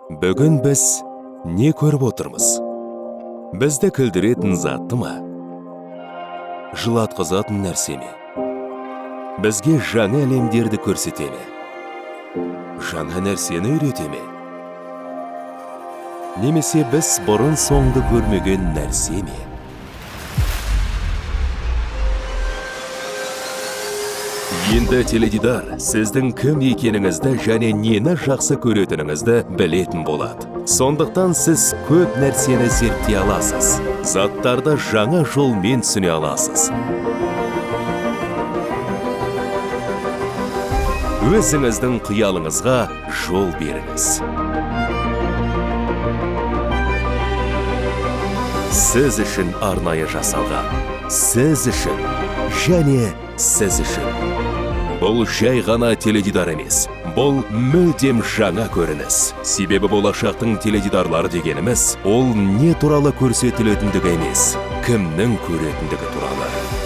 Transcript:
Бүгін біз не көріп отырмыз? Бізді күлдіретін затты ма? Жылатқызатын нәрсе ме? Бізге жаңа әлемдерді көрсете ме? Жаңа нәрсені үйрете ме? Немесе біз бұрын соңды көрмеген нәрсе ме? Енді теледидар сіздің кім екеніңізді және нені жақсы көретініңізді білетін болады. Сондықтан сіз көп нәрсені зерттей аласыз. Заттарды жаңа жолмен түсіне аласыз. Өзіңіздің қиялыңызға жол беріңіз. Сіз үшін арнайы жасалған. Сіз үшін және сіз үшін. Бұл жай ғана теледидар емес. Бұл мүлдем жаңа көрініс. Себебі болашақтың теледидарлары дегеніміз, ол не туралы көрсетілетіндігі емес, кімнің көретіндігі туралы.